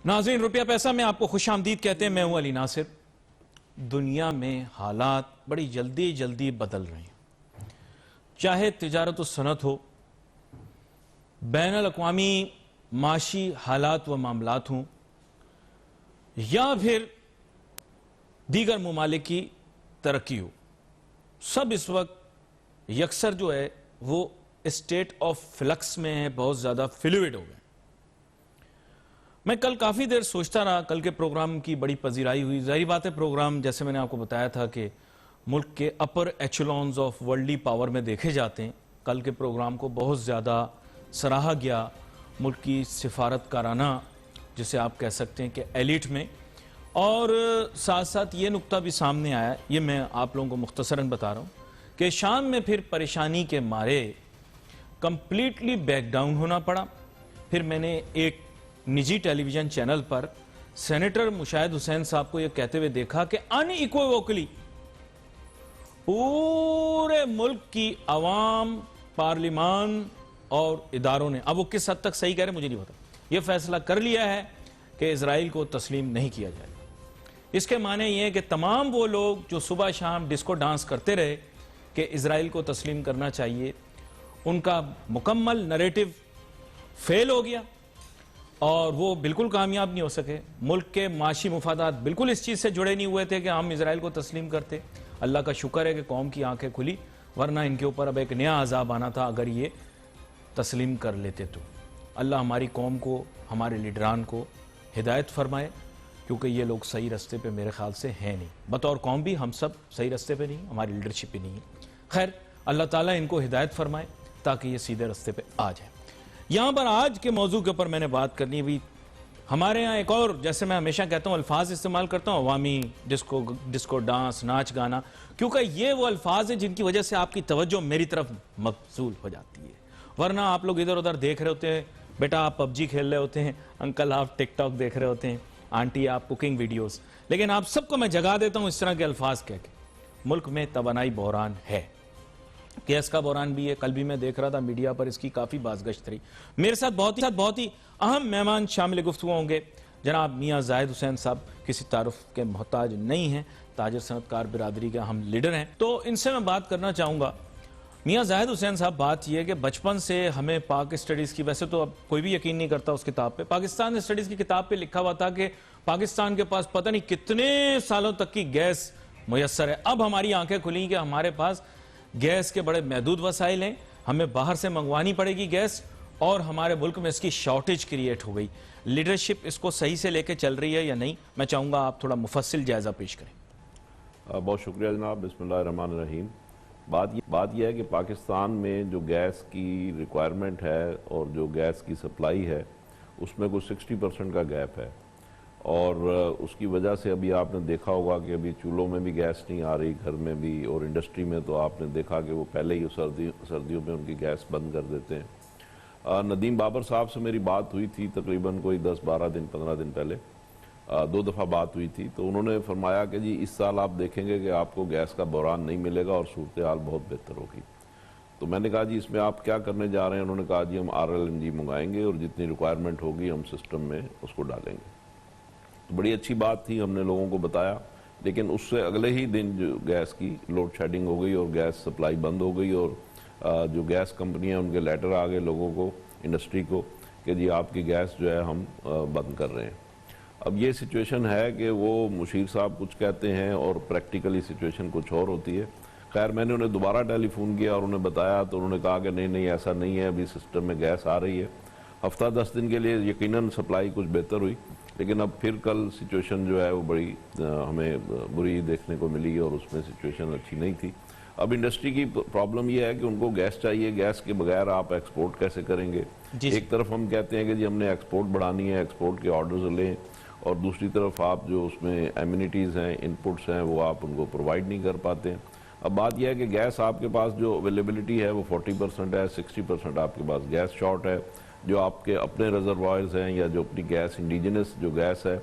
नाज़रीन, रुपया पैसा में आपको खुश आमदीद कहते हैं। मैं हूं अली नासिर। दुनिया में हालात बड़ी जल्दी जल्दी बदल रहे हैं, चाहे तिजारत व सनत हो, बैनुल अक़वामी माशी हालात व मामलात हों, या फिर दीगर ममालिक की तरक्की हो। सब इस वक्त यकसर जो है वो स्टेट ऑफ फ्लक्स में है, बहुत ज़्यादा फ्लूइड हो गए। मैं कल काफ़ी देर सोचता रहा, कल के प्रोग्राम की बड़ी पजीराई हुई। ज़ाहिर बात है, प्रोग्राम जैसे मैंने आपको बताया था कि मुल्क के अपर एचलॉन्स ऑफ वर्ल्डली पावर में देखे जाते हैं। कल के प्रोग्राम को बहुत ज़्यादा सराहा गया, मुल्क की सिफारतकाराना जिसे आप कह सकते हैं कि एलिट में, और साथ साथ ये नुक्ता भी सामने आया, ये मैं आप लोगों को मुख्तसरन बता रहा हूँ कि शाम में फिर परेशानी के मारे कंप्लीटली बैक डाउन होना पड़ा। फिर मैंने एक निजी टेलीविजन चैनल पर सेनेटर मुशाहिद हुसैन साहब को यह कहते हुए देखा कि अनइक्वोकली पूरे मुल्क की अवाम, पार्लिमान और इदारों ने, अब वो किस हद तक सही कह रहे मुझे नहीं पता, यह फैसला कर लिया है कि इजराइल को तस्लीम नहीं किया जाएगा। इसके माने ये है कि तमाम वो लोग जो सुबह शाम डिस्को डांस करते रहे कि इजराइल को तस्लीम करना चाहिए, उनका मुकम्मल नरेटिव फेल हो गया और वो बिल्कुल कामयाब नहीं हो सके। मुल्क के माशी मुफादात बिल्कुल इस चीज़ से जुड़े नहीं हुए थे कि हम इजराइल को तस्लीम करते। अल्लाह का शुक्र है कि कौम की आंखें खुली, वरना इनके ऊपर अब एक नया अजाब आना था अगर ये तस्लीम कर लेते तो। अल्लाह हमारी कौम को, हमारे लीडरान को हिदायत फरमाए, क्योंकि ये लोग सही रास्ते पे मेरे ख्याल से हैं नहीं। बतौर कौम भी हम सब सही रास्ते पे नहीं, हमारी लीडरशिप भी नहीं है। खैर, अल्लाह ताला इनको हिदायत फरमाए ताकि ये सीधे रास्ते पे आ जाए। यहाँ पर आज के मौजू के ऊपर मैंने बात करनी भी, हमारे यहाँ एक और, जैसे मैं हमेशा कहता हूँ, अल्फाज इस्तेमाल करता हूँ, अवामी डिस्को डांस, नाच गाना, क्योंकि ये वो अल्फाज हैं जिनकी वजह से आपकी तवज्जो मेरी तरफ मबसूल हो जाती है। वरना आप लोग इधर उधर देख रहे होते हैं, बेटा आप पबजी खेल रहे होते हैं, अंकल आप टिकटॉक देख रहे होते हैं, आंटी आप कुकिंग वीडियोस, लेकिन आप सबको मैं जगा देता हूँ इस तरह के अल्फाज कह के। मुल्क में तवानाई बहरान है, गैस का बहरान भी है। कल भी मैं देख रहा था मीडिया पर इसकी काफ़ी बाज़गश्त रही। मेरे साथ बहुत ही अहम मेहमान शामिल गुफ्तगू होंगे। जनाब मियाँ जाहिद हुसैन साहब किसी तारुफ के मोहताज नहीं हैं, ताजिर सनतकार बिरादरी के हम लीडर हैं, तो इनसे मैं बात करना चाहूँगा। मियाँ जाहिद हुसैन साहब, बात यह है कि बचपन से हमें पाक स्टडीज़ की, वैसे तो अब कोई भी यकीन नहीं करता उस किताब पे, पाकिस्तान स्टडीज़ की किताब पे लिखा हुआ था कि पाकिस्तान के पास पता नहीं कितने सालों तक की गैस मुयस्सर है। अब हमारी आंखें खुली कि हमारे पास गैस के बड़े महदूद वसाइल हैं, हमें बाहर से मंगवानी पड़ेगी गैस, और हमारे मुल्क में इसकी शॉर्टेज क्रिएट हो गई। लीडरशिप इसको सही से लेके चल रही है या नहीं, मैं चाहूँगा आप थोड़ा मुफस्सिल जायज़ा पेश करें। बहुत शुक्रिया जनाब। बिस्मिल्लाहिर्रहमानिर्रहीम। बात यह है कि पाकिस्तान में जो गैस की रिक्वायरमेंट है और जो गैस की सप्लाई है उसमें कुछ 60% का गैप है, और उसकी वजह से अभी आपने देखा होगा कि अभी चूल्हों में भी गैस नहीं आ रही, घर में भी, और इंडस्ट्री में तो आपने देखा कि वो पहले ही सर्दियों में उनकी गैस बंद कर देते हैं। नदीम बाबर साहब से मेरी बात हुई थी तकरीबन कोई 10-12 दिन 15 दिन पहले, 2 दफ़ा बात हुई थी, तो उन्होंने फरमाया कि जी इस साल आप देखेंगे कि आपको गैस का बहरान नहीं मिलेगा और सूरत हाल बहुत बेहतर होगी। तो मैंने कहा जी इसमें आप क्या करने जा रहे हैं? उन्होंने कहा जी हम RLNG मंगाएंगे और जितनी रिक्वायरमेंट होगी हम सिस्टम में उसको डालेंगे। तो बड़ी अच्छी बात थी, हमने लोगों को बताया, लेकिन उससे अगले ही दिन जो गैस की लोड शेडिंग हो गई और गैस सप्लाई बंद हो गई, और जो गैस कंपनियां उनके लेटर आ गए लोगों को, इंडस्ट्री को, कि जी आपकी गैस जो है हम बंद कर रहे हैं। अब ये सिचुएशन है कि वो मुशीर साहब कुछ कहते हैं और प्रैक्टिकली सिचुएशन कुछ और होती है। खैर मैंने उन्हें दोबारा टेलीफोन किया और उन्हें बताया, तो उन्होंने कहा कि नहीं ऐसा नहीं है, अभी सिस्टम में गैस आ रही है। हफ्ता 10 दिन के लिए यकीनन सप्लाई कुछ बेहतर हुई, लेकिन अब फिर कल सिचुएशन जो है वो बड़ी हमें बुरी देखने को मिली और उसमें सिचुएशन अच्छी नहीं थी। अब इंडस्ट्री की प्रॉब्लम ये है कि उनको गैस चाहिए, गैस के बगैर आप एक्सपोर्ट कैसे करेंगे? एक तरफ हम कहते हैं कि जी हमने एक्सपोर्ट बढ़ानी है, एक्सपोर्ट के ऑर्डर्स लें, और दूसरी तरफ आप जो उसमें एम्यूनिटीज़ हैं, इनपुट्स हैं, वो आप उनको प्रोवाइड नहीं कर पाते हैं। अब बात यह है कि गैस आपके पास जो अवेलेबिलिटी है वो 40% है, 60% आपके पास गैस शॉर्ट है। जो आपके अपने रिजर्वायर्स हैं या जो अपनी गैस इंडिजिनस जो गैस है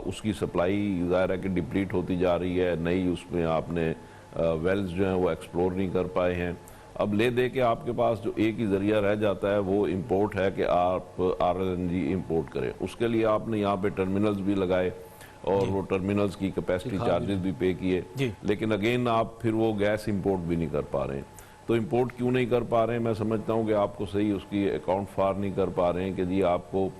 उसकी सप्लाई ज़ाहिर है कि डिप्लीट होती जा रही है। नई उसमें आपने वेल्स जो हैं वो एक्सप्लोर नहीं कर पाए हैं। अब ले दे के आपके पास जो एक ही जरिया रह जाता है वो इंपोर्ट है कि आप RLNG इंपोर्ट करें। उसके लिए आपने यहाँ पे टर्मिनल्स भी लगाए और वो टर्मिनल्स की कैपेसिटी चार्जेस भी पे किए, लेकिन अगेन आप फिर वो गैस इंपोर्ट भी नहीं कर पा रहे हैं। तो इंपोर्ट क्यों नहीं कर पा रहे हैं? मैं समझता हूँ कि आपको सही उसकी अकाउंट फार नहीं कर पा रहे हैं कि जी आपको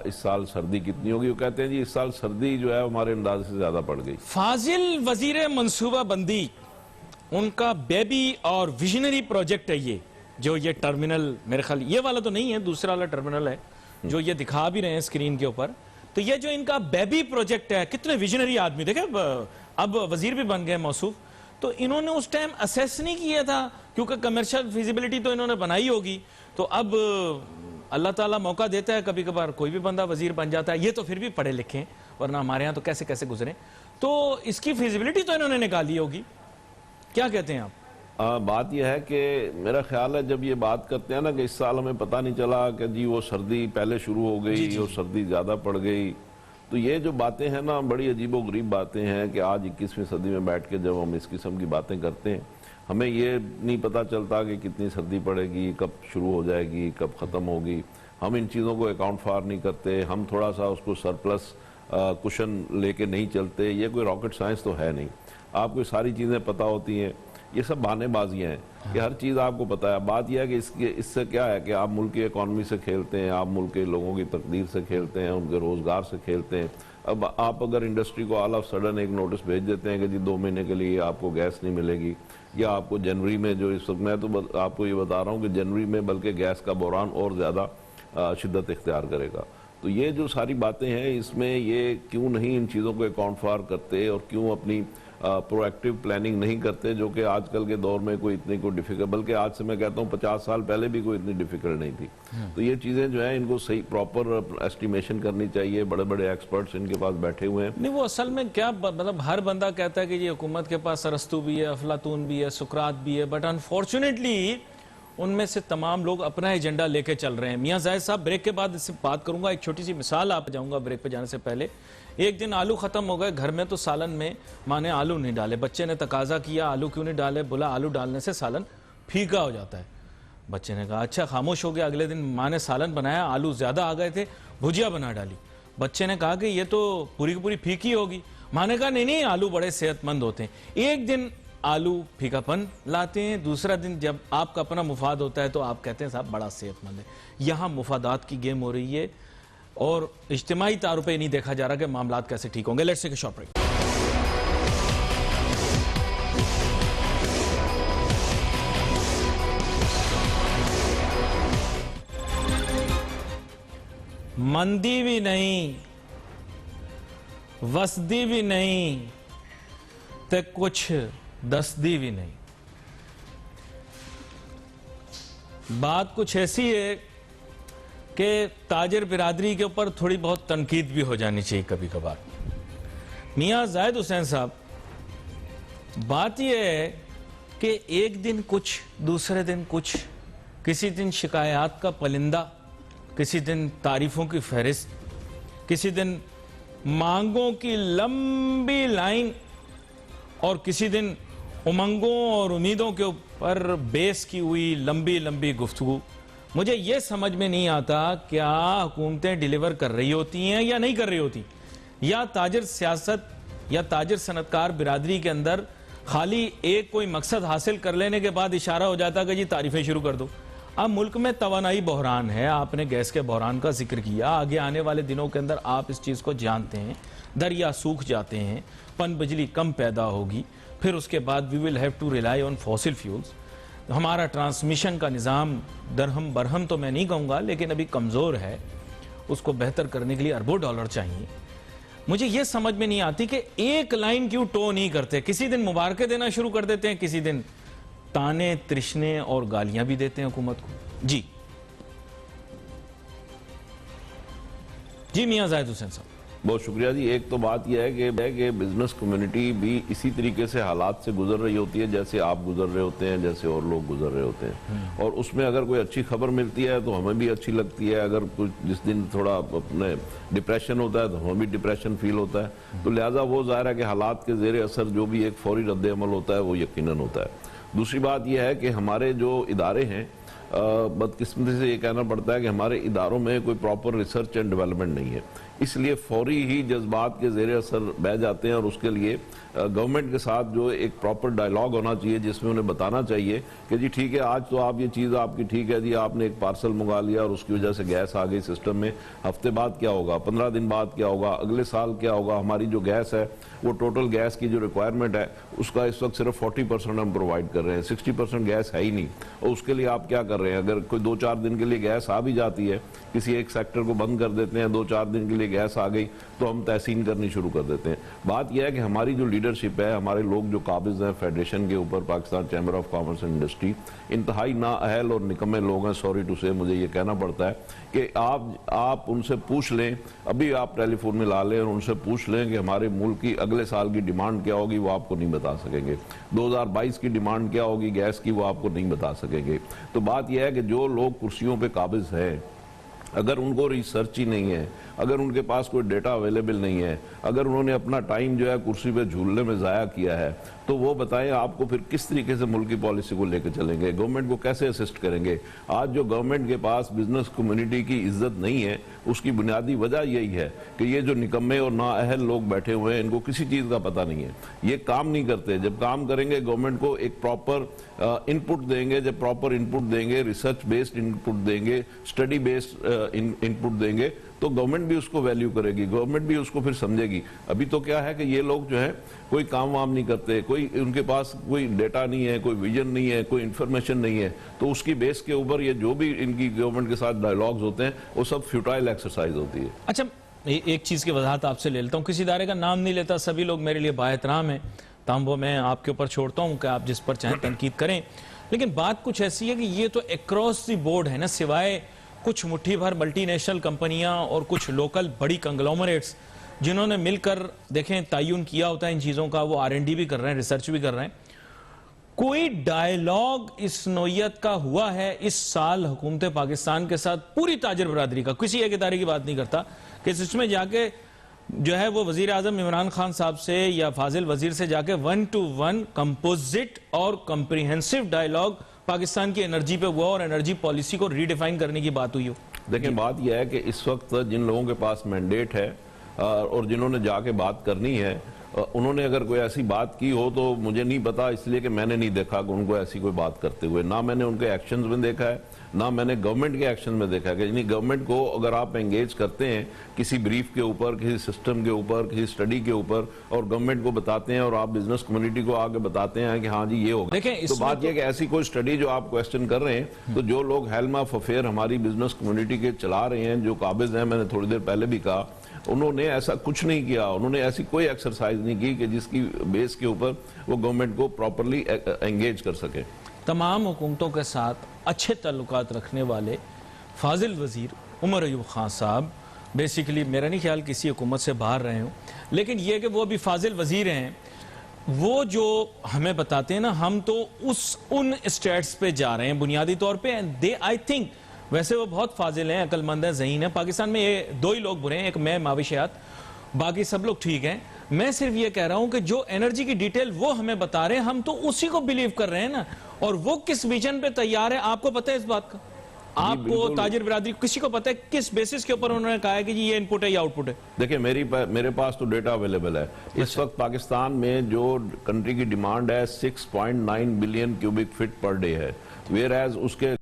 इस साल सर्दी कितनी होगी। वो कहते हैं जी इस साल सर्दी जो है हमारे अंदाजे से ज्यादा पड़ गई। फाजिल वजीर मंसूबा बंदी, उनका बेबी और विजनरी प्रोजेक्ट है ये, जो ये टर्मिनल, मेरे ख्याल ये वाला तो नहीं है, दूसरा वाला टर्मिनल है जो ये दिखा भी रहे हैं स्क्रीन के ऊपर। तो ये जो इनका बेबी प्रोजेक्ट है, कितने विजनरी आदमी देखे, अब वजीर भी बन गए मौसूफ। तो इन्होंने उस टाइम असेस नहीं किया था, क्योंकि कमर्शियल फिजिबिलिटी तो इन्होंने बनाई होगी। तो अब अल्लाह ताला मौका देता है, कभी कभार कोई भी बंदा वजीर बन जाता है। ये तो फिर भी पढ़े लिखे हैं, वरना हमारे यहाँ तो कैसे कैसे गुजरे। तो इसकी फिजिबिलिटी तो इन्होंने निकाली होगी। क्या कहते हैं आप? बात यह है कि मेरा ख्याल है जब ये बात करते हैं ना कि इस साल हमें पता नहीं चला कि जी वो सर्दी पहले शुरू हो गई और सर्दी ज़्यादा पड़ गई, तो ये जो बातें हैं ना बड़ी अजीबो गरीब बातें हैं कि आज 21वीं सदी में बैठ के जब हम इस किस्म की बातें करते हैं, हमें ये नहीं पता चलता कि कितनी सर्दी पड़ेगी, कब शुरू हो जाएगी, कब ख़त्म होगी। हम इन चीज़ों को अकाउंट फार नहीं करते, हम थोड़ा सा उसको सरप्लस कुशन लेके नहीं चलते। ये कोई रॉकेट साइंस तो है नहीं, आपको सारी चीज़ें पता होती हैं। ये सब बहानेबाजियाँ हैं कि हर चीज़ आपको पता है। बात यह है कि इससे क्या है कि आप मुल्क की इकॉनमी से खेलते हैं, आप मुल्क के लोगों की तकदीर से खेलते हैं, उनके रोज़गार से खेलते हैं। अब आप अगर इंडस्ट्री को ऑल ऑफ सडन एक नोटिस भेज देते हैं कि जी 2 महीने के लिए आपको गैस नहीं मिलेगी, या आपको जनवरी में, जो इस वक्त मैं तो आपको ये बता रहा हूँ कि जनवरी में बल्कि गैस का बहरान और ज़्यादा शिद्दत इख्तियार करेगा। तो ये जो सारी बातें हैं इसमें ये क्यों नहीं इन चीज़ों को अकाउंट फार करते और क्यों अपनी प्रोएक्टिव प्लानिंग नहीं करते, जो कि आजकल के दौर में कोई इतनी कोई डिफिकल्ट, बल्कि आज से मैं कहता हूँ 50 साल पहले भी कोई इतनी डिफिकल्ट नहीं थी। तो ये चीज़ें जो है इनको सही प्रॉपर एस्टिमेशन करनी चाहिए। बड़े बड़े एक्सपर्ट्स इनके पास बैठे हुए हैं। नहीं, वो असल में क्या, मतलब हर बंदा कहता है कि ये हुकूमत के पास अरस्तु भी है, अफलातून भी है, सुकरात भी है, बट अनफॉर्चुनेटली उनमें से तमाम लोग अपना एजेंडा लेके चल रहे हैं। मियां जाहिद साहब, ब्रेक के बाद इससे बात करूंगा। एक छोटी सी मिसाल आप जाऊंगा ब्रेक पे जाने से पहले। एक दिन आलू खत्म हो गए घर में, तो सालन में माँ ने आलू नहीं डाले। बच्चे ने तकाजा किया आलू क्यों नहीं डाले, बोला आलू डालने से सालन फीका हो जाता है। बच्चे ने कहा अच्छा, खामोश हो गया। अगले दिन माँ ने सालन बनाया, आलू ज्यादा आ गए थे, भुजिया बना डाली। बच्चे ने कहा कि ये तो पूरी की पूरी फीकी होगी। माँ ने कहा नहीं नहीं, आलू बड़े सेहतमंद होते हैं। एक दिन आलू फीकापन लाते हैं, दूसरा दिन जब आपका अपना मुफाद होता है तो आप कहते हैं साहब बड़ा सेहतमंद है। यहाँ मुफादात की गेम हो रही है और इज्तिमाई तारों पे नहीं देखा जा रहा कि मामलात कैसे ठीक होंगे। Let's take a short break. मंदी भी नहीं, वसदी भी नहीं, ते कुछ दसदी भी नहीं। बात कुछ ऐसी है कि ताजिर बिरादरी के ऊपर थोड़ी बहुत तनकीद भी हो जानी चाहिए कभी कभार। मियां जाहिद हुसैन साहब, बात यह है कि एक दिन कुछ, दूसरे दिन कुछ, किसी दिन शिकायत का परिंदा, किसी दिन तारीफों की फहरिस्त, किसी दिन मांगों की लंबी लाइन, और किसी दिन उमंगों और उम्मीदों के ऊपर बेस की हुई लंबी लंबी गुफ्तगू। मुझे यह समझ में नहीं आता क्या हुकूमतें डिलीवर कर रही होती हैं या नहीं कर रही होती, या ताजिर सियासत या ताजिर सनतकार बिरादरी के अंदर खाली एक कोई मकसद हासिल कर लेने के बाद इशारा हो जाता कि जी तारीफें शुरू कर दो। अब मुल्क में तवानाई बहरान है, आपने गैस के बहरान का जिक्र किया। आगे आने वाले दिनों के अंदर आप इस चीज़ को जानते हैं, दरिया सूख जाते हैं, पन बिजली कम पैदा होगी, फिर उसके बाद we will have to rely on fossil fuels. हमारा ट्रांसमिशन का निज़ाम दरहम बरहम तो मैं नहीं कहूँगा, लेकिन अभी कमज़ोर है, उसको बेहतर करने के लिए अरबों डॉलर चाहिए। मुझे ये समझ में नहीं आती कि एक लाइन क्यों टो नहीं करते। किसी दिन मुबारकें देना शुरू कर देते हैं, किसी दिन ताने तृष्णे और गालियां भी देते हैं हुकूमत को। जी जी मियां जाहिद हुसैन साहब, बहुत शुक्रिया जी। एक तो बात यह है कि बिजनेस कम्युनिटी भी इसी तरीके से हालात से गुजर रही होती है जैसे आप गुजर रहे होते हैं, जैसे और लोग गुजर रहे होते हैं। और उसमें अगर कोई अच्छी खबर मिलती है तो हमें भी अच्छी लगती है, अगर कुछ जिस दिन थोड़ा अपने डिप्रेशन होता है तो हमें भी डिप्रेशन फील होता है। तो लिहाजा वो ज़ाहिर है कि हालात के ज़ेर असर जो भी एक फौरी रद्द अमल होता है वो यकीनन होता है। दूसरी बात यह है कि हमारे जो इदारे हैं, बदकिस्मती से ये कहना पड़ता है कि हमारे इदारों में कोई प्रॉपर रिसर्च एंड डेवलपमेंट नहीं है, इसलिए फौरी ही जज्बात के ज़ेरे असर बह जाते हैं। और उसके लिए गवर्नमेंट के साथ जो एक प्रॉपर डायलॉग होना चाहिए, जिसमें उन्हें बताना चाहिए कि जी ठीक है, आज तो आप ये चीज़ आपकी ठीक है जी, आपने एक पार्सल मंगा लिया और उसकी वजह से गैस आ गई सिस्टम में, हफ्ते बाद क्या होगा, 15 दिन बाद क्या होगा, अगले साल क्या होगा। हमारी जो गैस है वो टोटल गैस की जो रिक्वायरमेंट है उसका इस वक्त सिर्फ 40% हम प्रोवाइड कर रहे हैं, 60% गैस है ही नहीं। और उसके लिए आप क्या कर रहे हैं, अगर कोई 2-4 दिन के लिए गैस आ भी जाती है, किसी एक सेक्टर को बंद कर देते हैं, 2-4 दिन के लिए गैस आ गई तो हम तहसीन करनी शुरू कर देते हैं। बात यह है कि हमारी जो लीडरशिप है, हमारे लोग जो काबिज हैं फेडरेशन के ऊपर, Pakistan chamber of commerce and industry, इंतहाई नाअहल और निकम्मे लोग हैं, सॉरी टू से मुझे ये कहना पड़ता है कि आप उनसे पूछ लें, अभी आप टेलीफोन में ला लें और उनसे पूछ लें कि हमारे मुल्क की अगले साल की डिमांड क्या होगी, वो आपको नहीं बता सकेंगे। 2022 की डिमांड क्या होगी गैस की, वो आपको नहीं बता सकेंगे। तो बात यह है कि जो लोग कुर्सियों पे काबिज हैं, अगर उनको रिसर्च ही नहीं है, अगर उनके पास कोई डेटा अवेलेबल नहीं है, अगर उन्होंने अपना टाइम जो है कुर्सी पे झूलने में ज़ाया किया है, तो वो बताएं आपको फिर किस तरीके से मुल्क की पॉलिसी को लेकर चलेंगे, गवर्नमेंट को कैसे असिस्ट करेंगे। आज जो गवर्नमेंट के पास बिजनेस कम्युनिटी की इज्जत नहीं है, उसकी बुनियादी वजह यही है कि ये जो निकम्मे और नाअहल लोग बैठे हुए हैं, इनको किसी चीज़ का पता नहीं है, ये काम नहीं करते। जब काम करेंगे गवर्नमेंट को एक प्रॉपर इनपुट देंगे, जब प्रॉपर इनपुट देंगे, रिसर्च बेस्ड इनपुट देंगे, स्टडी बेस्ड इनपुट देंगे, तो गवर्नमेंट भी उसको वैल्यू करेगी, गवर्नमेंट भी उसको फिर समझेगी। अभी तो क्या है कि ये लोग जो है कोई काम वाम नहीं करते, कोई उनके पास कोई डेटा नहीं है, कोई विजन नहीं है, कोई इन्फॉर्मेशन नहीं है, तो उसकी बेस के ऊपर ये जो भी इनकी गवर्नमेंट के साथ डायलॉग्स होते हैं वो सब फ्यूटाइल एक्सरसाइज होती है। अच्छा, एक चीज़ की वजाहत आपसे ले लेता हूँ, किसी इदारे का नाम नहीं लेता, सभी लोग मेरे लिए बाएहतराम हैं, ताम वो मैं आपके ऊपर छोड़ता हूँ कि आप जिस पर चाहें तनकीद करें, लेकिन बात कुछ ऐसी है कि ये तो अक्रॉस दी बोर्ड है ना, सिवाय कुछ मुट्ठी भर मल्टीनेशनल कंपनियां और कुछ लोकल बड़ी कंग्लोमरेट्स जिन्होंने मिलकर देखें तयन किया होता है इन चीज़ों का, वो R&D भी कर रहे हैं, रिसर्च भी कर रहे हैं। कोई डायलॉग इस नोयत का हुआ है इस साल हुकूमत पाकिस्तान के साथ, पूरी ताजर बरादरी का, किसी एक इदारे की बात नहीं करता, कि इसमें जाके जो है वो वजीर आजम इमरान खान साहब से या फाजिल वजीर से जाके 1-to-1 कंपोजिट और कम्प्रीहेंसिव डायलॉग पाकिस्तान की एनर्जी पे हुआ और एनर्जी पॉलिसी को रीडिफाइन करने की बात हुई हो? देखिए, बात यह है कि इस वक्त जिन लोगों के पास मैंडेट है और जिन्होंने जाके बात करनी है, उन्होंने अगर कोई ऐसी बात की हो तो मुझे नहीं पता, इसलिए कि मैंने नहीं देखा कि उनको ऐसी कोई बात करते हुए, ना मैंने उनके एक्शंस में देखा है, ना मैंने गवर्नमेंट के एक्शन में देखा है। कि यानी गवर्नमेंट को अगर आप एंगेज करते हैं किसी ब्रीफ के ऊपर, किसी सिस्टम के ऊपर, किसी स्टडी के ऊपर, और गवर्नमेंट को बताते हैं और आप बिजनेस कम्युनिटी को आगे बताते हैं कि हाँ जी ये होगा, तो बात यह कि ऐसी कोई स्टडी जो आप क्वेश्चन कर रहे हैं, तो जो लोग हेल्म ऑफ अफेयर हमारी बिजनेस कम्युनिटी के चला रहे हैं, जो काबिज हैं, मैंने थोड़ी देर पहले भी कहा, उन्होंने ऐसा कुछ नहीं किया, उन्होंने ऐसी कोई एक्सरसाइज नहीं की कि जिसकी बेस के ऊपर वो गवर्नमेंट को प्रॉपर्ली एंगेज कर सके। तमाम हुकूमतों के साथ अच्छे ताल्लुकात रखने वाले फाजिल वजीर उमर अयूब खान साहब बेसिकली मेरा नहीं ख्याल किसी हुकूमत से बाहर रहे हों, लेकिन यह कि वो अभी फाजिल वजीर हैं, वो जो हमें बताते हैं ना, हम तो उन स्टेट्स पे जा रहे हैं बुनियादी तौर पे, दे आई थिंक, वैसे वो बहुत फाजिल हैं, अक्लमंद हैं, ज़हीन हैं। पाकिस्तान में ये दो ही लोग बुरे हैं, एक मैं, माविशियात, बाकी सब लोग ठीक हैं। मैं सिर्फ ये कह रहा हूं कि जो एनर्जी की डिटेल वो हमें बता रहे हैं, हम तो उसी को बिलीव कर रहे हैं ना, और वो किस विजन पे तैयार है, आपको पता है इस बात का? आपको, ताजिर बिरादरी, किसी को पता है किस बेसिस के ऊपर उन्होंने कहा है कि ये इनपुट है या आउटपुट है? देखिए, मेरे पास तो डेटा अवेलेबल है। इस वक्त पाकिस्तान में जो कंट्री की डिमांड है 6.9 billion cubic feet per day है, वेयर एज उसके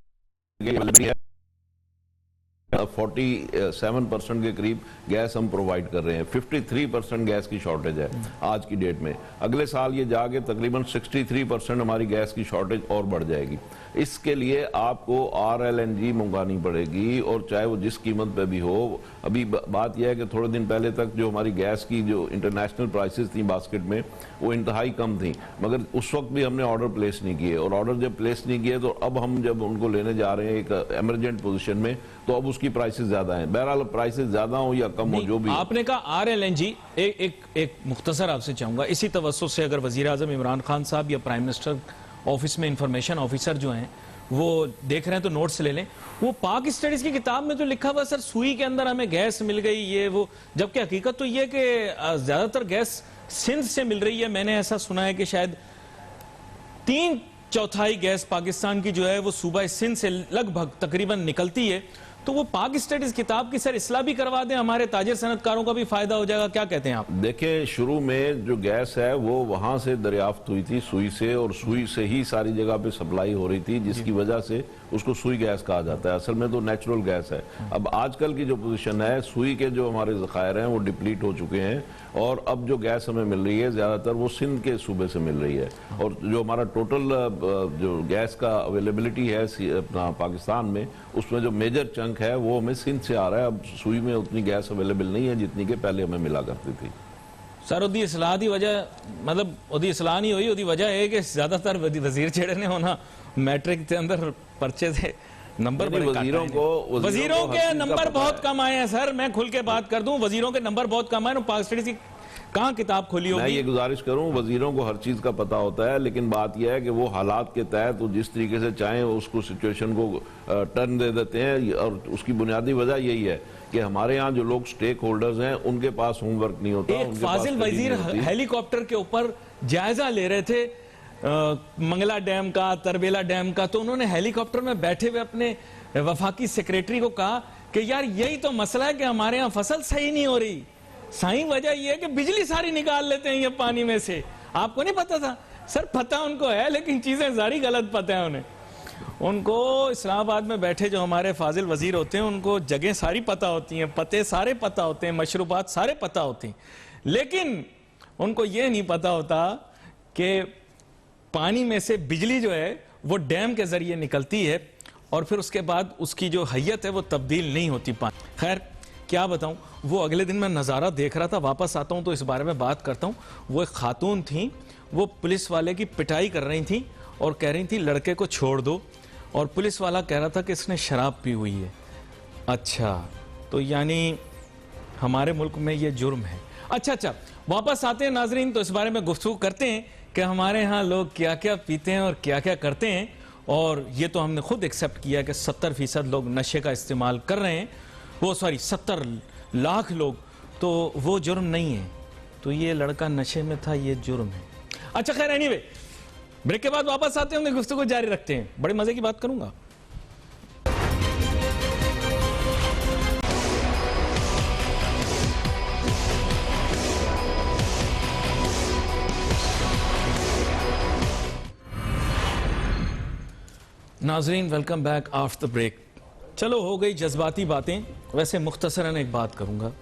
47% के करीब गैस हम प्रोवाइड कर रहे हैं। 53% गैस की शॉर्टेज है आज की डेट में। अगले साल ये जाके तकरीबन 63% हमारी गैस की शॉर्टेज और बढ़ जाएगी। इसके लिए आपको RLNG मंगानी पड़ेगी, और चाहे वो जिस कीमत पे भी हो। अभी बात यह है कि थोड़े दिन पहले तक जो हमारी गैस की जो इंटरनेशनल प्राइसेस थी बास्केट में, वो इंतहाई कम थी, मगर उस वक्त भी हमने ऑर्डर प्लेस नहीं किए, और ऑर्डर जब प्लेस नहीं किए तो अब हम जब उनको लेने जा रहे हैं एक इमरजेंट पोजीशन में, तो अब उसकी प्राइसेस ज्यादा हैं। बहरहाल प्राइसेस ज्यादा हो या कम हो, जो भी आपने कहा RLNG, एक मुख्तसर आपसे चाहूंगा, इसी तवज्जो से अगर वजीर आजम इमरान खान साहब या प्राइम मिनिस्टर ऑफिस में इंफॉर्मेशन ऑफिसर जो हैं वो देख रहे हैं तो नोट्स ले लें। वो पाक स्टडीज की किताब में तो लिखा हुआ सर सुई के अंदर हमें गैस मिल गई, ये वो, जबकि हकीकत तो ये कि ज्यादातर गैस सिंध से मिल रही है। मैंने ऐसा सुना है कि शायद चौथाई गैस पाकिस्तान की जो है वो सूबा सिंध से लगभग तकरीबन निकलती है। तो वो पाक स्टडीज किताब की सर इस्लाह भी करवा दें, हमारे ताजिर सनतकारों का भी फायदा हो जाएगा। क्या कहते हैं आप? देखिए, शुरू में जो गैस है वो वहां से दरियाफ्त हुई थी, सुई से, और सुई से ही सारी जगह पे सप्लाई हो रही थी, जिसकी वजह से उसको सुई गैस कहा जाता है। असल में तो नेचुरल गैस है। अब आजकल की जो पोजीशन है, सुई के जो हमारे ज़खायर हैं वो डिप्लीट हो चुके हैं, और अब जो गैस हमें मिल रही है ज़्यादातर वो सिंध के सूबे से मिल रही है। और जो हमारा टोटल जो गैस का अवेलेबिलिटी है अपना पाकिस्तान में, उसमें जो मेजर चंक है वो हमें सिंध से आ रहा है। अब सुई में उतनी गैस अवेलेबल नहीं है जितनी के पहले हमें मिला करती थी। सर उदी इसलाह की वजह, मतलब उदी इसलाह नहीं हुई, उदी वजह है कि ज्यादातर वजीर चेड़े ने होना मैट्रिक के अंदर पर्चे थे, नंबर बड़े वजीरों के नंबर बहुत कम आए हैं। सर मैं खुल के बात कर दूं, वजीरों के नंबर बहुत कम आए। पाक स्टडीज की कहाँ किताब खोली होगी? मैं ये गुजारिश करूं, वजीरों को हर चीज का पता होता है, लेकिन बात यह है कि वो हालात के तहत वो जिस तरीके से चाहें उसको सिचुएशन को टर्न दे देते हैं। और उसकी बुनियादी वजह यही है कि हमारे यहाँ जो लोग स्टेक होल्डर्स हैं उनके पास होमवर्क नहीं होता। एक फाजिल वजीर हेलीकॉप्टर के ऊपर जायजा ले रहे थे मंगला डैम का, तरबेला डैम का, तो उन्होंने हेलीकॉप्टर में बैठे हुए अपने वफाकी सेक्रेटरी को कहा कि यार यही तो मसला है कि हमारे यहाँ फसल सही नहीं हो रही। सही वजह यह है कि बिजली सारी निकाल लेते हैं ये पानी में से। आपको नहीं पता था? सर पता उनको है, लेकिन चीजें सारी गलत पता है उन्हें। उनको इस्लामाबाद में बैठे जो हमारे फाजिल वजीर होते हैं उनको जगह सारी पता होती हैं, पते सारे पता होते हैं, मशरूबात सारे पता होते हैं, लेकिन उनको ये नहीं पता होता कि पानी में से बिजली जो है वो डैम के जरिए निकलती है और फिर उसके बाद उसकी जो हैयत है वो तब्दील नहीं होती पानी। खैर क्या बताऊं, वो अगले दिन मैं नज़ारा देख रहा था, वापस आता हूं तो इस बारे में बात करता हूं। वो एक खातून थी, वो पुलिस वाले की पिटाई कर रही थी और कह रही थी लड़के को छोड़ दो, और पुलिस वाला कह रहा था कि इसने शराब पी हुई है। अच्छा, तो यानी हमारे मुल्क में ये जुर्म है। अच्छा, वापस आते हैं नाजरीन, तो इस बारे में गुफ्तगू करते हैं कि हमारे यहाँ लोग क्या क्या पीते हैं और क्या क्या करते हैं। और ये तो हमने खुद एक्सेप्ट किया कि 70% लोग नशे का इस्तेमाल कर रहे हैं, वो 70 लाख लोग, तो वो जुर्म नहीं है। तो ये लड़का नशे में था, ये जुर्म है। अच्छा खैर, एनीवे ब्रेक के बाद वापस आते होंगे, गुफ्तगू जारी रखते हैं। बड़े मजे की बात करूंगा। नाजरीन welcome back after the break. चलो हो गई जज्बाती बातें, वैसे मुख्तसरन एक बात करूंगा।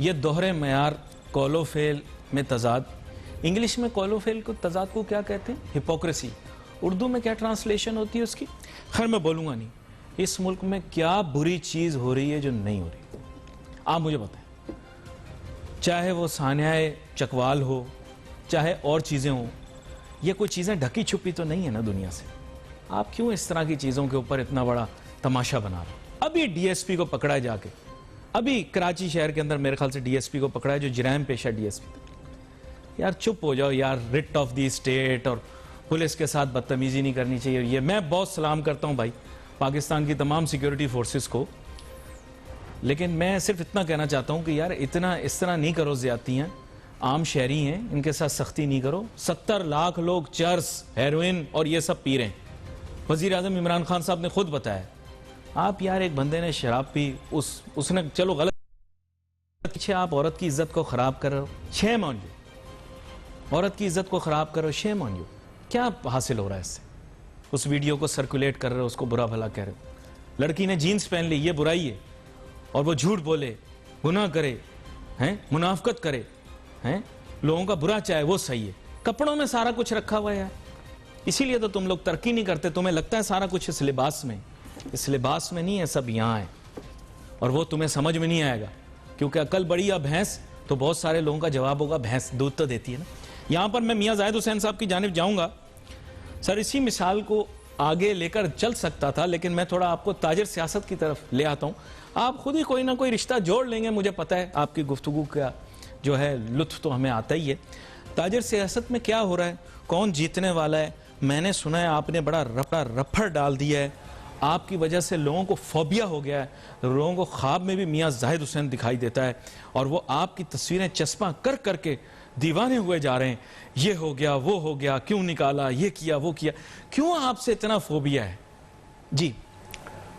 ये दोहरे मयार, कॉलोफेल में तजाद, इंग्लिश में कॉलोफेल को तजाद को क्या कहते हैं? हिपोक्रेसी। उर्दू में क्या ट्रांसलेशन होती है उसकी? खैर मैं बोलूँगा नहीं। इस मुल्क में क्या बुरी चीज़ हो रही है जो नहीं हो रही, आप मुझे बताएं। चाहे वो सान्याए चकवाल हो, चाहे और चीज़ें हों, ये कोई चीज़ें ढकी छुपी तो नहीं है ना दुनिया से। आप क्यों इस तरह की चीज़ों के ऊपर इतना बड़ा तमाशा बना रहे? अभी डीएसपी को पकड़ा है जाके, अभी कराची शहर के अंदर मेरे ख्याल से डीएसपी को पकड़ा है जो जराइम पेशा डीएसपी था। यार चुप हो जाओ यार, रिट ऑफ दी स्टेट, और पुलिस के साथ बदतमीजी नहीं करनी चाहिए। ये मैं बहुत सलाम करता हूं भाई पाकिस्तान की तमाम सिक्योरिटी फोर्सेस को, लेकिन मैं सिर्फ इतना कहना चाहता हूं कि यार इतना इस तरह नहीं करो, ज्यादतियां आम शहरी हैं, इनके साथ सख्ती नहीं करो। 70 लाख लोग चर्स, हेरोइन और ये सब पी रहे हैं। वजीर आजम इमरान खान साहब ने खुद बताया। आप यार एक बंदे ने शराब पी, उसने चलो गलत, पीछे आप औरत की इज्जत को खराब कर रहे हो, शेम ऑन यू। औरत की इज्जत को खराब करो, शेम ऑन यू। क्या हासिल हो रहा है इससे? उस वीडियो को सर्कुलेट कर रहे हो, उसको बुरा भला कह रहे हो। लड़की ने जीन्स पहन ली, ये बुराई है, और वो झूठ बोले, गुनाह करे, हैं, मुनाफकत करे, हैं, लोगों का बुरा चाहे, वो सही है। कपड़ों में सारा कुछ रखा हुआ है यार, इसीलिए तो तुम लोग तरक्की नहीं करते। तुम्हें लगता है सारा कुछ इस लिबास में, इस लिबास में नहीं है, सब यहाँ है, और वो तुम्हें समझ में नहीं आएगा। क्योंकि अकल बड़ी या भैंस, तो बहुत सारे लोगों का जवाब होगा भैंस दूध तो देती है ना। यहाँ पर मैं मियाँ जाहिद हुसैन साहब की जानिब जाऊँगा। सर इसी मिसाल को आगे लेकर चल सकता था, लेकिन मैं थोड़ा आपको ताजिर सियासत की तरफ ले आता हूँ। आप खुद ही कोई ना कोई रिश्ता जोड़ लेंगे, मुझे पता है। आपकी गुफ्तगू का जो है लुत्फ तो हमें आता ही है। ताजिर सियासत में क्या हो रहा है, कौन जीतने वाला है? मैंने सुना है आपने बड़ा रफड़ डाल दिया है आपकी वजह से लोगों को फोबिया हो गया है, लोगों को ख्वाब में भी मियां जाहिद हुसैन दिखाई देता है और वो आपकी तस्वीरें चस्पा कर करके दीवाने हुए जा रहे हैं। ये हो गया, वो हो गया, क्यों निकाला, ये किया, वो किया, क्यों आपसे इतना फोबिया है? जी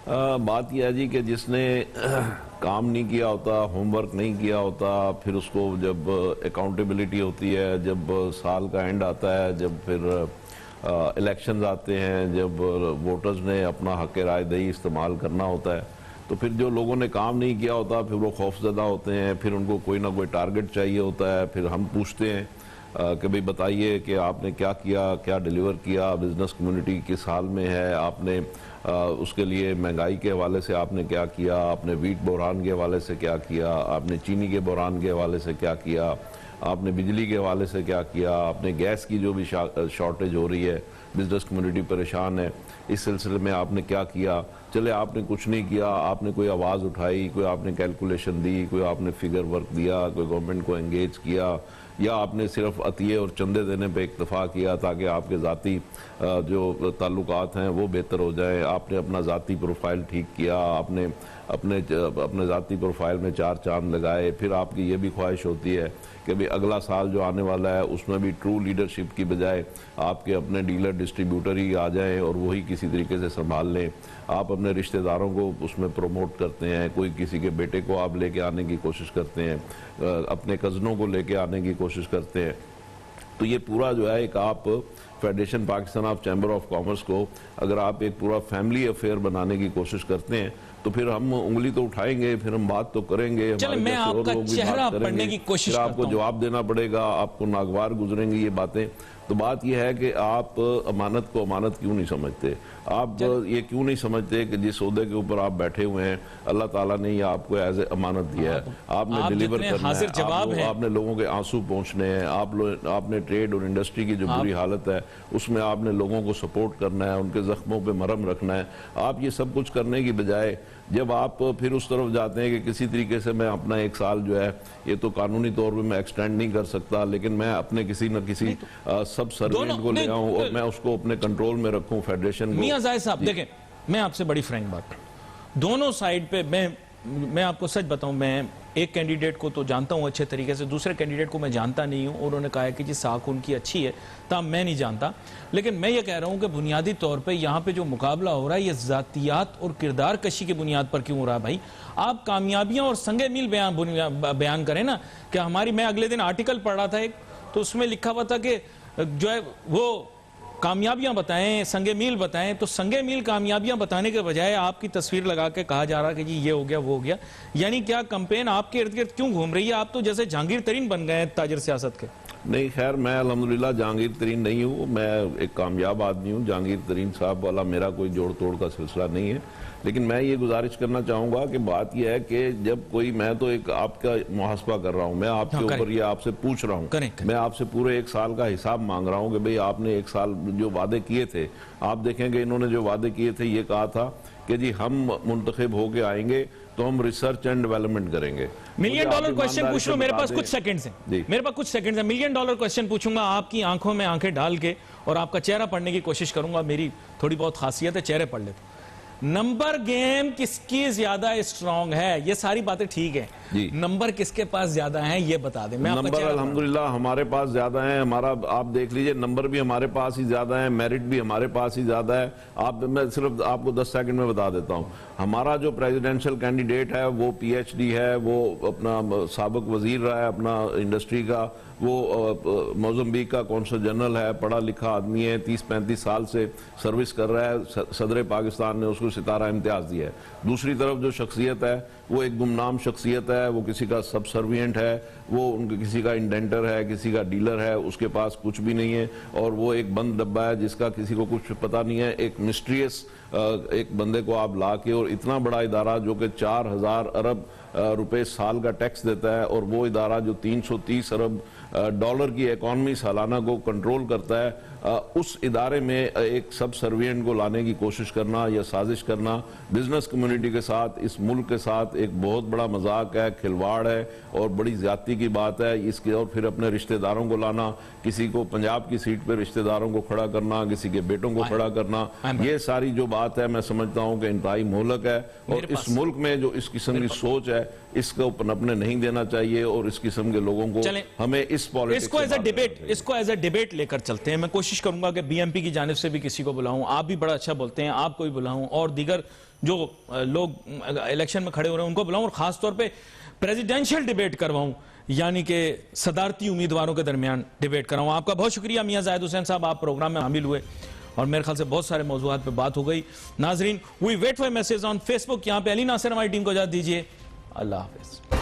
बात यह है जी कि जिसने काम नहीं किया होता, होमवर्क नहीं किया होता, फिर उसको जब अकाउंटेबिलिटी होती है, जब साल का एंड आता है, जब फिर इलेक्शंस आते हैं, जब वोटर्स ने अपना हक राय दही इस्तेमाल करना होता है, तो फिर जो लोगों ने काम नहीं किया होता फिर वो खौफजदा होते हैं, फिर उनको कोई ना कोई टारगेट चाहिए होता है। फिर हम पूछते हैं कि भाई बताइए कि आपने क्या किया, क्या डिलीवर किया, बिजनेस कम्युनिटी किस हाल में है, आपने उसके लिए महंगाई के हवाले से आपने क्या किया, आपने वीट बहरान के हवाले से क्या किया, आपने चीनी के बहरान के हवाले से क्या किया, आपने बिजली के हवाले से क्या किया, आपने गैस की जो भी शॉर्टेज हो रही है, बिजनेस कम्युनिटी परेशान है, इस सिलसिले में आपने क्या किया। चले आपने कुछ नहीं किया, आपने कोई आवाज़ उठाई, कोई आपने कैलकुलेशन दी, कोई आपने फिगर वर्क दिया, कोई गवर्नमेंट को एंगेज किया, या आपने सिर्फ अतिये और चंदे देने पे इक्तफा किया ताकि आपके ज़ाती जो ताल्लुकात हैं वो बेहतर हो जाए, आपने अपना ज़ाती प्रोफाइल ठीक किया, आपने अपने ज़ाती प्रोफाइल में 4 चांद लगाए। फिर आपकी ये भी ख्वाहिश होती है कि भाई अगला साल जो आने वाला है उसमें भी ट्रू लीडरशिप की बजाय आपके अपने डीलर डिस्ट्रीब्यूटर ही आ जाएं और वही किसी तरीके से संभाल लें। आप अपने रिश्तेदारों को उसमें प्रमोट करते हैं, कोई किसी के बेटे को आप लेके आने की कोशिश करते हैं, अपने कज़नों को लेके आने की कोशिश करते हैं। तो ये पूरा जो है एक आप federation Pakistan of chamber of commerce को अगर आप एक पूरा फैमिली अफेयर बनाने की कोशिश करते हैं तो फिर हम उंगली तो उठाएंगे, फिर हम बात तो करेंगे, चलो मैं आपका चेहरा पढ़ने की कोशिश करता हूं। आपको जवाब देना पड़ेगा, आपको नागवार गुजरेंगी ये बातें। तो बात यह है कि आप अमानत को अमानत क्यों नहीं समझते, आप ये क्यों नहीं समझते कि जिस ओहदे के ऊपर आप बैठे हुए हैं अल्लाह ताला ने ये आपको एज ए अमानत दिया है, आपने डिलीवर करना है, आपने लोगों के आंसू पहुंचने हैं, आपने ट्रेड और इंडस्ट्री की जो बुरी हालत है उसमें आपने लोगों को सपोर्ट करना है, उनके जख्मों पे मरहम रखना है। आप ये सब कुछ करने की बजाय जब आप फिर उस तरफ जाते हैं कि किसी तरीके से मैं अपना 1 साल जो है ये तो कानूनी तौर पे मैं एक्सटेंड नहीं कर सकता, लेकिन मैं अपने किसी न किसी सब सर्वेंट को ले आऊं और मैं उसको अपने कंट्रोल में रखूं, फेडरेशन को। मियां जाहिद साहब देखें, मैं आपसे बड़ी फ्रैंक बात, दोनों साइड पे मैं आपको सच बताऊं, मैं एक कैंडिडेट को तो जानता हूं अच्छे तरीके से, दूसरे कैंडिडेट को मैं जानता नहीं हूं। उन्होंने कहा है कि जी साख उनकी अच्छी है, तब मैं नहीं जानता। लेकिन मैं ये कह रहा हूं कि बुनियादी तौर पे यहाँ पे जो मुकाबला हो रहा है ये ज़ातियात और किरदार कशी की बुनियाद पर क्यों हो रहा है भाई? आप कामयाबियां और संगे मील बयान करें ना। क्या हमारी, मैं अगले दिन आर्टिकल पढ़ रहा था एक, तो उसमें लिखा हुआ था कि जो है वो कामयाबियां बताएं, संगे मील बताएं, तो संगे मील कामयाबियां बताने के बजाय आपकी तस्वीर लगा के कहा जा रहा कि जी ये हो गया, वो हो गया। यानी क्या कैंपेन आपके इर्द गिर्द क्यों घूम रही है? आप तो जैसे जहांगीर तरीन बन गए हैं ताजर सियासत के। नहीं, खैर मैं अल्हम्दुलिल्लाह जहांगीर तरीन नहीं हूँ, मैं एक कामयाब आदमी हूँ। जहांगीर तरीन साहब वाला मेरा कोई जोड़ तोड़ का सिलसिला नहीं है। लेकिन मैं ये गुजारिश करना चाहूँगा कि बात यह है कि जब कोई, मैं तो एक आपका मुहासबा कर रहा हूँ, मैं आपके ऊपर ये आपसे पूछ रहा हूँ, मैं आपसे पूरे 1 साल का हिसाब मांग रहा हूँ कि भाई आपने 1 साल जो वादे किए थे, आप देखेंगे इन्होंने जो वादे किए थे ये कहा था कि जी हम मुंतखब होके आएंगे तो हम रिसर्च एंड डेवलपमेंट करेंगे। $1 मिलियन क्वेश्चन पूछ लो, मेरे पास कुछ सेकंड्स हैं, मेरे पास कुछ सेकंड्स हैं। $1 मिलियन क्वेश्चन पूछूंगा, आपकी आंखों में आंखें डाल के और आपका चेहरा पढ़ने की कोशिश करूंगा। मेरी थोड़ी बहुत खासियत है, चेहरे पढ़ लेते। नंबर गेम किसकी ज्यादा स्ट्रांग है? ये सारी बातें ठीक है, नंबर किसके पास ज्यादा हैं ये बता दें। नंबर अल्हम्दुलिल्लाह हमारे पास ज्यादा है, हमारा आप देख लीजिए, नंबर भी हमारे पास ही ज्यादा है, मेरिट भी हमारे पास ही ज्यादा है। मैं सिर्फ आपको 10 सेकंड में बता देता हूं। हमारा जो प्रेसिडेंशियल कैंडिडेट है वो PhD है, वो अपना साबिक वजीर रहा है अपना इंडस्ट्री का, वो मोज़म्बिक का कौंसल जनरल है, पढ़ा लिखा आदमी है, 30-35 साल से सर्विस कर रहा है। सदर पाकिस्तान ने उसको सितारा इम्तियाज दिया है। दूसरी तरफ जो शख्सियत है वो एक गुमनाम शख्सियत है, वो किसी का सब सर्विएंट है, वो उनके किसी का इंडेंटर है, किसी का डीलर है, उसके पास कुछ भी नहीं है और वो एक बंद डब्बा है जिसका किसी को कुछ पता नहीं है। एक मिस्ट्रियस एक बंदे को आप ला के, और इतना बड़ा इदारा जो कि 4000 अरब रुपए साल का टैक्स देता है, और वो इदारा जो 330 अरब डॉलर की इकॉनमी सालाना को कंट्रोल करता है, उस इदारे में एक सब सर्विएंट को लाने की कोशिश करना या साजिश करना, बिजनेस कम्युनिटी के साथ, इस मुल्क के साथ एक बहुत बड़ा मजाक है, खिलवाड़ है और बड़ी ज्यादती की बात है इसके। और फिर अपने रिश्तेदारों को लाना, किसी को पंजाब की सीट पे रिश्तेदारों को खड़ा करना, किसी के बेटों को खड़ा करना, ये सारी जो बात है मैं समझता हूं कि इंतहाई मोहलक है। और इस मुल्क में जो इस किस्म की सोच है इसको पनपने नहीं देना चाहिए और इस किस्म के लोगों को हमें इस पॉलिटिक्स इसको एज ए डिबेट लेकर चलते हैं। मैं कोशिश करूंगा कि बीएमपी की जानिब से भी किसी को बुलाऊं, आप भी बड़ा अच्छा बोलते हैं, आपको भी बुलाऊं, और दीगर जो लोग इलेक्शन में खड़े हो रहे हैं उनको बुलाऊं, और खासतौर पे प्रेसिडेंशियल डिबेट करवाऊं, यानी कि सदारती उम्मीदवारों के दरमियान डिबेट कराऊं। आपका बहुत शुक्रिया मियां जाहिद हुसैन साहब, आप प्रोग्राम में शामिल हुए और मेरे ख्याल से बहुत सारे मौजूआत पे बात हो गई। नाजरीन, we wait for message on Facebook. यहाँ पे अली नासिर हमारी टीम को इजाजत दीजिए। अल्लाह हाफिज।